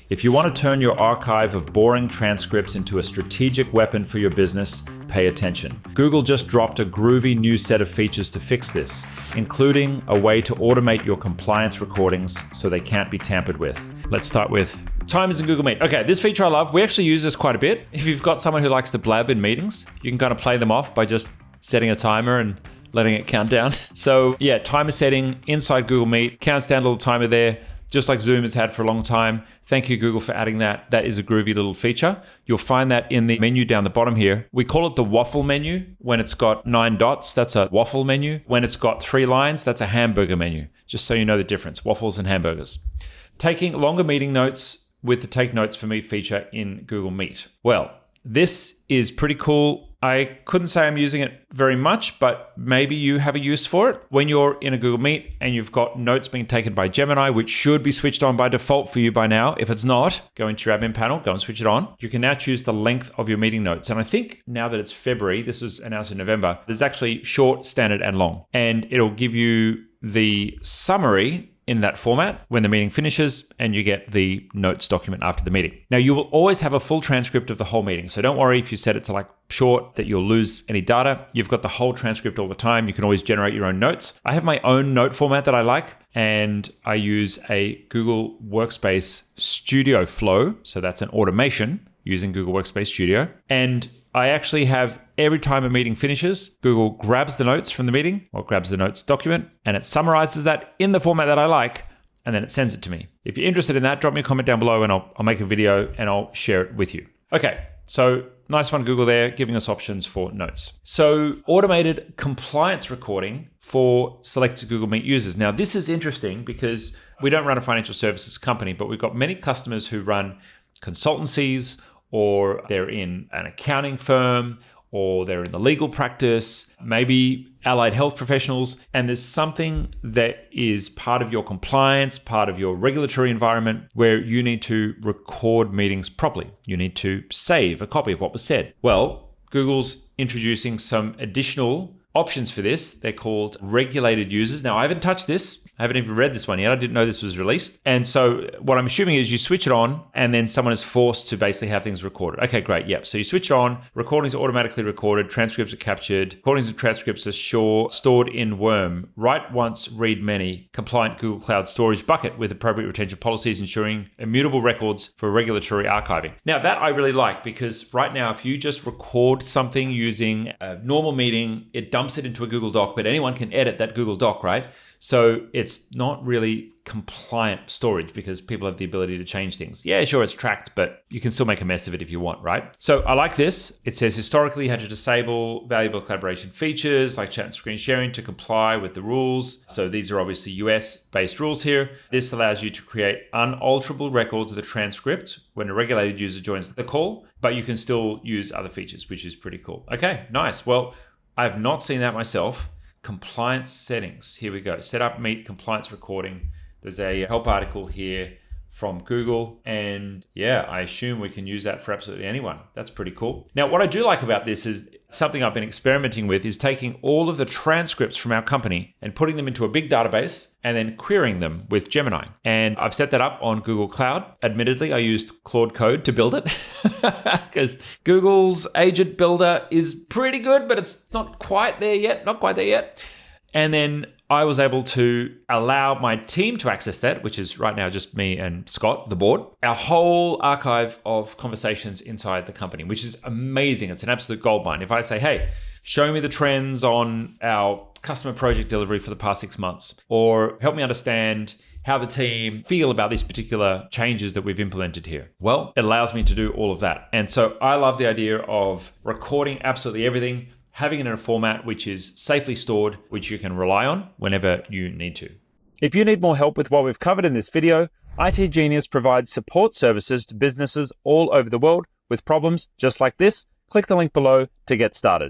If you want to turn your archive of boring transcripts into a strategic weapon for your business, pay attention. Google just dropped a groovy new set of features to fix this, including a way to automate your compliance recordings so they can't be tampered with. Let's start with timers in Google Meet. Okay, this feature I love. We actually use this quite a bit. If you've got someone who likes to blab in meetings, you can kind of play them off by just setting a timer and letting it count down. So yeah, timer setting inside Google Meet, counts down a little timer there, just like Zoom has had for a long time. Thank you, Google, for adding that. That is a groovy little feature. You'll find that in the menu down the bottom here. We call it the waffle menu. When it's got 9 dots, that's a waffle menu. When it's got 3 lines, that's a hamburger menu. Just so you know the difference, waffles and hamburgers. Taking longer meeting notes with the Take Notes for Me feature in Google Meet. Well, this is pretty cool. I couldn't say I'm using it very much, but maybe you have a use for it. When you're in a Google Meet and you've got notes being taken by Gemini, which should be switched on by default for you by now. If it's not, go into your admin panel, go and switch it on. You can now choose the length of your meeting notes. And I think now that it's February, this was announced in November, there's actually short, standard, and long. And it'll give you the summary in that format when the meeting finishes, and you get the notes document after the meeting. Now, you will always have a full transcript of the whole meeting. So don't worry if you set it to like short that you'll lose any data. You've got the whole transcript all the time. You can always generate your own notes. I have my own note format that I like, and I use a Google Workspace Studio flow. So that's an automation using Google Workspace Studio. And I actually have, every time a meeting finishes, Google grabs the notes from the meeting or grabs the notes document, and it summarizes that in the format that I like, and then it sends it to me. If you're interested in that, drop me a comment down below and I'll make a video and I'll share it with you. Okay, so nice one, Google there, giving us options for notes. So automated compliance recording for selected Google Meet users. Now, this is interesting because we don't run a financial services company, but we've got many customers who run consultancies, or they're in an accounting firm, or they're in the legal practice, maybe allied health professionals, and there's something that is part of your compliance, part of your regulatory environment where you need to record meetings properly. You need to save a copy of what was said. Well, Google's introducing some additional options for this. They're called regulated users. Now, I haven't touched this. I haven't even read this one yet. I didn't know this was released. And so what I'm assuming is you switch it on and then someone is forced to basically have things recorded. Okay, great. Yep. So you switch it on, recordings are automatically recorded, transcripts are captured, recordings and transcripts are stored in Worm, write once, read many, compliant Google Cloud storage bucket with appropriate retention policies, ensuring immutable records for regulatory archiving. Now that I really like, because right now, if you just record something using a normal meeting, it dumps it into a Google Doc, but anyone can edit that Google Doc, right? So it's not really compliant storage because people have the ability to change things. Yeah, sure, it's tracked, but you can still make a mess of it if you want, right? So I like this. It says historically you had to disable valuable collaboration features like chat and screen sharing to comply with the rules. So these are obviously US-based rules here. This allows you to create unalterable records of the transcript when a regulated user joins the call, but you can still use other features, which is pretty cool. Okay, nice. Well, I have not seen that myself. Compliance settings. Here we go. Set up Meet compliance recording. There's a help article here from Google. And yeah, I assume we can use that for absolutely anyone. That's pretty cool. Now, what I do like about this is something I've been experimenting with is taking all of the transcripts from our company and putting them into a big database and then querying them with Gemini. And I've set that up on Google Cloud. Admittedly, I used Claude Code to build it because Google's agent builder is pretty good, but it's not quite there yet. And then I was able to allow my team to access that, which is right now just me and Scott, the board, our whole archive of conversations inside the company, which is amazing. It's an absolute goldmine. If I say, hey, show me the trends on our customer project delivery for the past 6 months, or help me understand how the team feel about these particular changes that we've implemented here. Well, it allows me to do all of that. And so I love the idea of recording absolutely everything, having it in a format which is safely stored, which you can rely on whenever you need to. If you need more help with what we've covered in this video, IT Genius provides support services to businesses all over the world with problems just like this. Click the link below to get started.